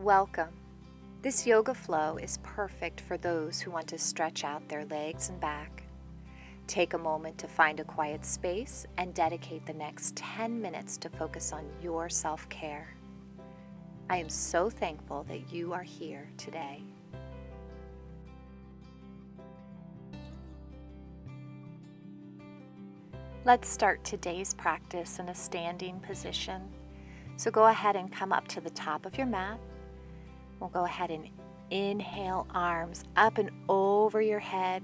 Welcome. This yoga flow is perfect for those who want to stretch out their legs and back. Take a moment to find a quiet space and dedicate the next 10 minutes to focus on your self-care. I am so thankful that you are here today. Let's start today's practice in a standing position. So go ahead and come up to the top of your mat. We'll go ahead and inhale, arms up and over your head,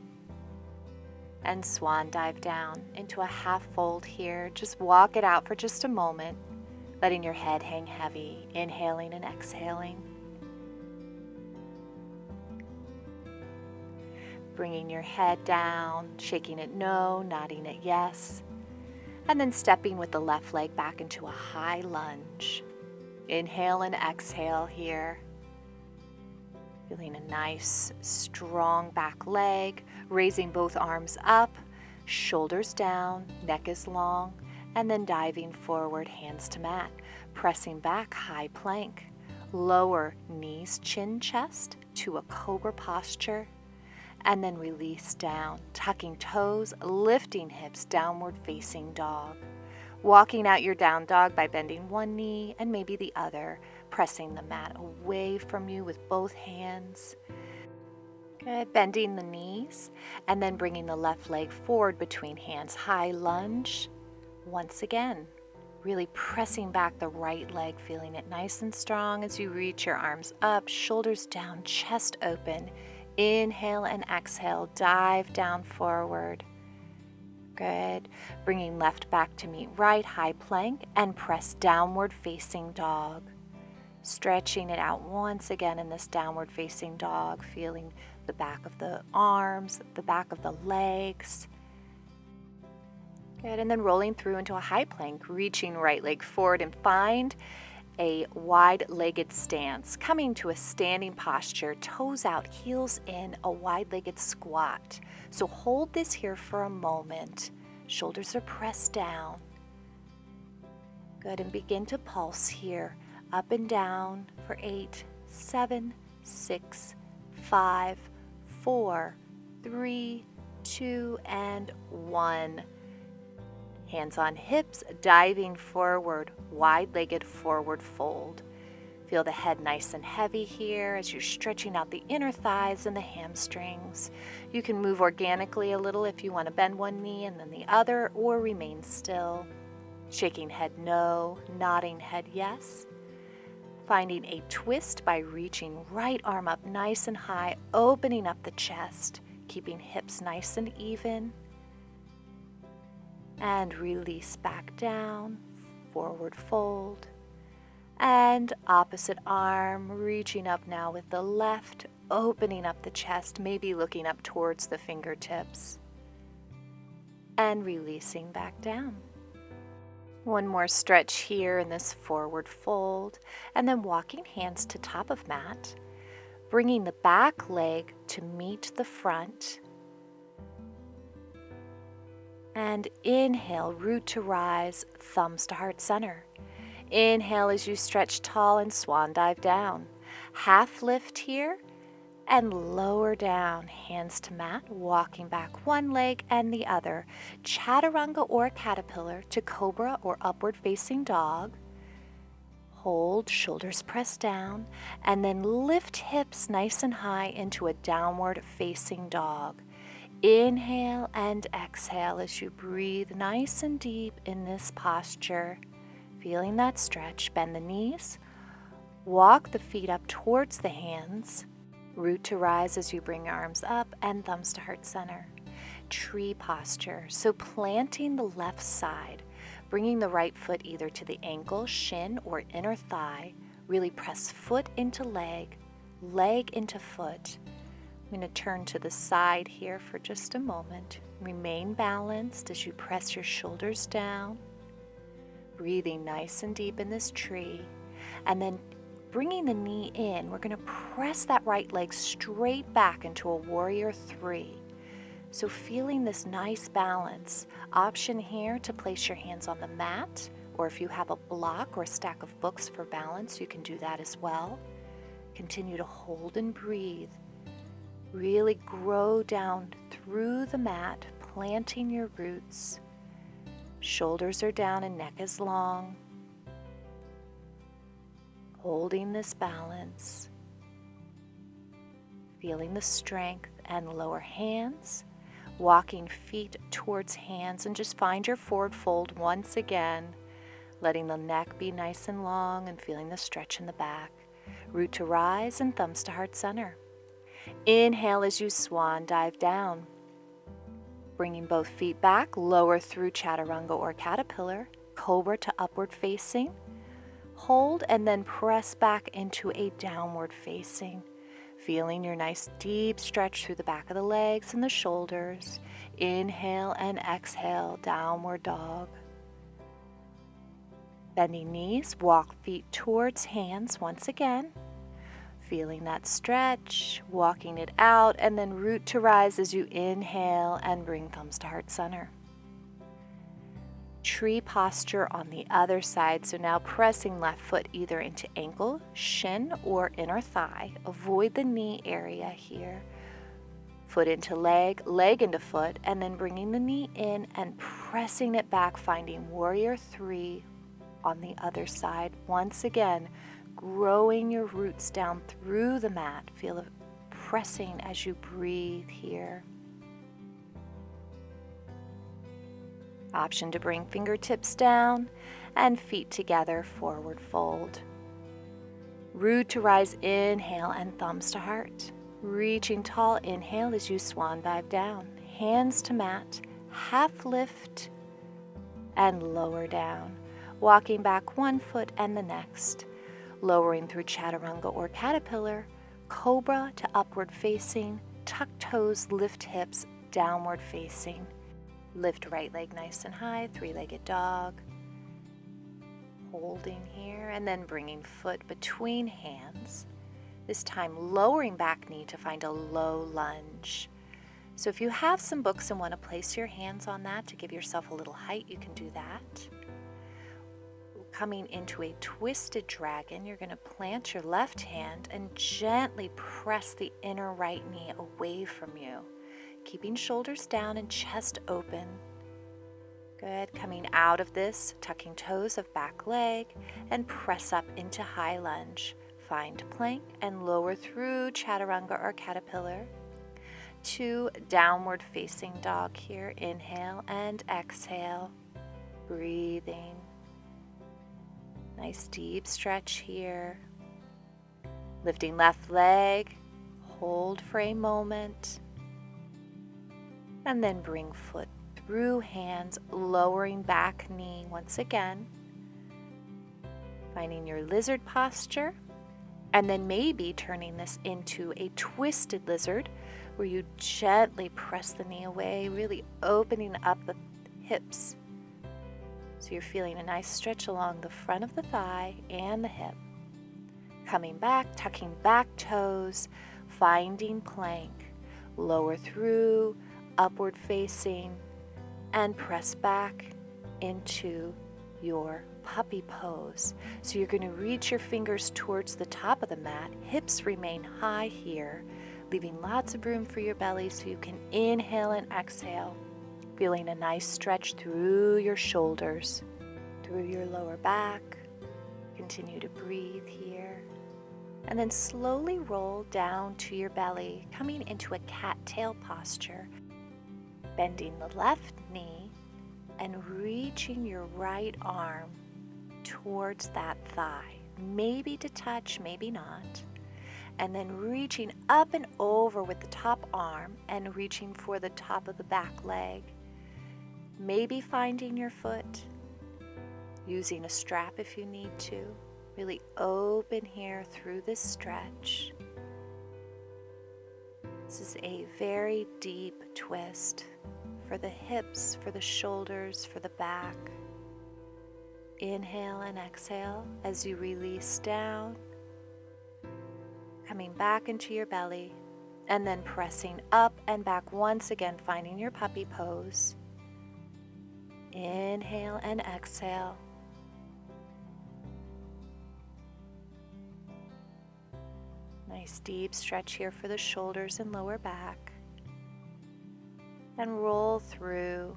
and swan dive down into a half fold here. Just walk it out for just a moment, letting your head hang heavy, inhaling and exhaling. Bringing your head down, shaking it no, nodding it yes, and then stepping with the left leg back into a high lunge. Inhale and exhale here. Feeling a nice, strong back leg, raising both arms up, shoulders down, neck is long, and then diving forward, hands to mat, pressing back, high plank. Lower knees, chin, chest to a cobra posture, and then release down, tucking toes, lifting hips, downward facing dog. Walking out your down dog by bending one knee and maybe the other, pressing the mat away from you with both hands. Good. Bending the knees and then bringing the left leg forward between hands. High lunge. Once again, really pressing back the right leg, feeling it nice and strong as you reach your arms up, shoulders down, chest open. Inhale and exhale, dive down forward. Good. Bringing left back to meet right, high plank, and press downward facing dog. Stretching it out once again in this downward facing dog, feeling the back of the arms, the back of the legs. Good. And then rolling through into a high plank, reaching right leg forward and find a wide-legged stance, coming to a standing posture, toes out, heels in, a wide-legged squat. So hold this here for a moment. Shoulders are pressed down. Good, and begin to pulse here, up and down for 8, 7, 6, 5, 4, 3, 2, and 1. Hands on hips, diving forward, wide-legged forward fold. Feel the head nice and heavy here as you're stretching out the inner thighs and the hamstrings. You can move organically a little if you want to bend one knee and then the other, or remain still. Shaking head no, nodding head yes. Finding a twist by reaching right arm up nice and high, opening up the chest, keeping hips nice and even. And release back down, forward fold. And opposite arm, reaching up now with the left, opening up the chest, maybe looking up towards the fingertips. And releasing back down. One more stretch here in this forward fold, and then walking hands to top of mat, bringing the back leg to meet the front. And inhale, root to rise, thumbs to heart center. Inhale as you stretch tall and swan dive down. Half lift here and lower down, hands to mat, walking back one leg and the other. Chaturanga or caterpillar to cobra or upward facing dog. Hold, shoulders pressed down, and then lift hips nice and high into a downward facing dog. Inhale and exhale as you breathe nice and deep in this posture. Feeling that stretch, bend the knees, walk the feet up towards the hands, root to rise as you bring your arms up and thumbs to heart center. Tree posture, so planting the left side, bringing the right foot either to the ankle, shin, or inner thigh. Really press foot into leg, leg into foot. I'm going to turn to the side here for just a moment. Remain balanced as you press your shoulders down. Breathing nice and deep in this tree. And then bringing the knee in, we're going to press that right leg straight back into a warrior 3. So feeling this nice balance. Option here to place your hands on the mat, or if you have a block or a stack of books for balance, you can do that as well. Continue to hold and breathe. Really grow down through the mat, planting your roots. Shoulders are down and neck is long. Holding this balance. Feeling the strength and lower hands. Walking feet towards hands, and just find your forward fold once again. Letting the neck be nice and long and feeling the stretch in the back. Root to rise and thumbs to heart center. Inhale as you swan dive down. Bringing both feet back, lower through chaturanga or caterpillar, cobra to upward facing. Hold and then press back into a downward facing. Feeling your nice deep stretch through the back of the legs and the shoulders. Inhale and exhale, downward dog. Bending knees, walk feet towards hands once again. Feeling that stretch, walking it out, and then root to rise as you inhale and bring thumbs to heart center. Tree posture on the other side, so now pressing left foot either into ankle, shin, or inner thigh. Avoid the knee area here. Foot into leg, leg into foot, and then bringing the knee in and pressing it back, finding warrior 3 on the other side. Once again, growing your roots down through the mat. Feel it pressing as you breathe here. Option to bring fingertips down and feet together, forward fold. Root to rise, inhale and thumbs to heart. Reaching tall, inhale as you swan dive down. Hands to mat, half lift and lower down. Walking back one foot and the next. Lowering through chaturanga or caterpillar, cobra to upward facing, tuck toes, lift hips, downward facing. Lift right leg nice and high, three-legged dog. Holding here and then bringing foot between hands. This time lowering back knee to find a low lunge. So if you have some books and want to place your hands on that to give yourself a little height, you can do that. Coming into a twisted dragon, you're going to plant your left hand and gently press the inner right knee away from you. Keeping shoulders down and chest open. Good. Coming out of this, tucking toes of back leg and press up into high lunge. Find plank and lower through chaturanga or caterpillar to downward facing dog here. Inhale and exhale. Breathing. Nice deep stretch here. Lifting left leg. Hold for a moment. And then bring foot through hands, lowering back knee once again. Finding your lizard posture. And then maybe turning this into a twisted lizard where you gently press the knee away, really opening up the hips. So you're feeling a nice stretch along the front of the thigh and the hip. Coming back, tucking back toes, finding plank. Lower through, upward facing, and press back into your puppy pose. So you're going to reach your fingers towards the top of the mat. Hips remain high here, leaving lots of room for your belly so you can inhale and exhale. Feeling a nice stretch through your shoulders, through your lower back. Continue to breathe here. And then slowly roll down to your belly, coming into a cat-tail posture. Bending the left knee and reaching your right arm towards that thigh. Maybe to touch, maybe not. And then reaching up and over with the top arm and reaching for the top of the back leg. Maybe finding your foot, using a strap if you need to. Really open here through this stretch. This is a very deep twist for the hips, for the shoulders, for the back. Inhale and exhale as you release down. Coming back into your belly and then pressing up and back once again, finding your puppy pose. Inhale and exhale. Nice deep stretch here for the shoulders and lower back. And roll through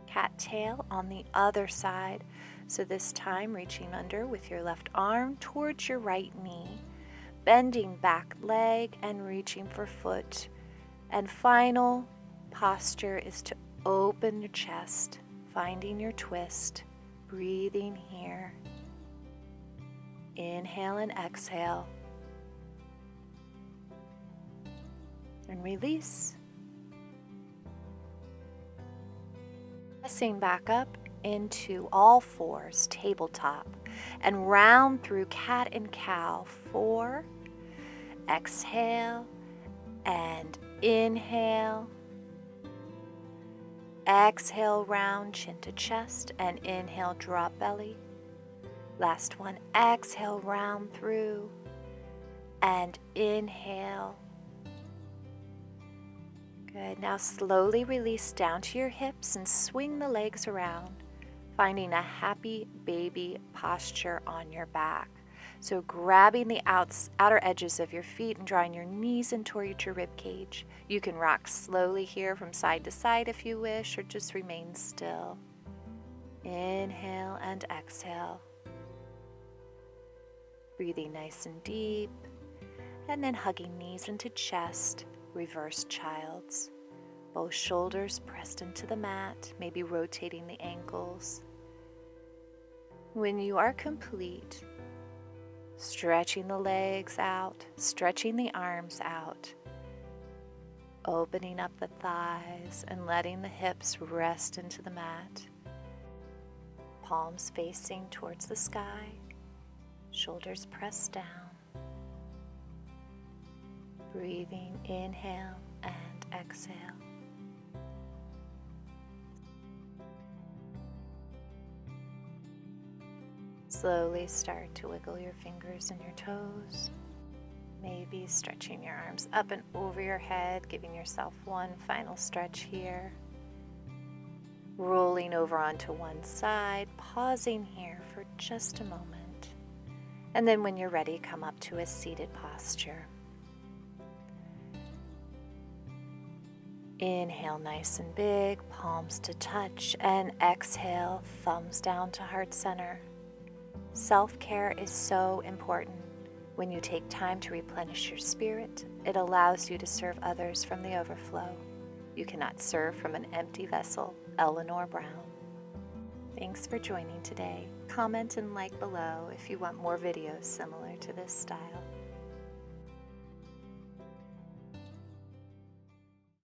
cattail on the other side. So this time reaching under with your left arm towards your right knee, bending back leg and reaching for foot. And final posture is to open your chest, finding your twist, breathing here. Inhale and exhale. And release. Pressing back up into all fours, tabletop, and round through cat and cow. 4. Exhale and inhale. Exhale, round chin to chest, and inhale, drop belly. Last one, exhale, round through, and inhale. Good. Now slowly release down to your hips and swing the legs around, finding a happy baby posture on your back. So grabbing the outer edges of your feet and drawing your knees in towards your rib cage. You can rock slowly here from side to side if you wish, or just remain still. Inhale and exhale. Breathing nice and deep, and then hugging knees into chest. Reverse child's. Both shoulders pressed into the mat, maybe rotating the ankles. When you are complete, stretching the legs out, stretching the arms out, opening up the thighs and letting the hips rest into the mat. Palms facing towards the sky, shoulders pressed down. Breathing, inhale and exhale. Slowly start to wiggle your fingers and your toes. Maybe stretching your arms up and over your head, giving yourself one final stretch here. Rolling over onto one side, pausing here for just a moment. And then when you're ready, come up to a seated posture. Inhale nice and big, palms to touch, and exhale, thumbs down to heart center. Self-care is so important. When you take time to replenish your spirit, it allows you to serve others from the overflow. You cannot serve from an empty vessel. Elenor Brown. Thanks for joining today. Comment and like below if you want more videos similar to this style.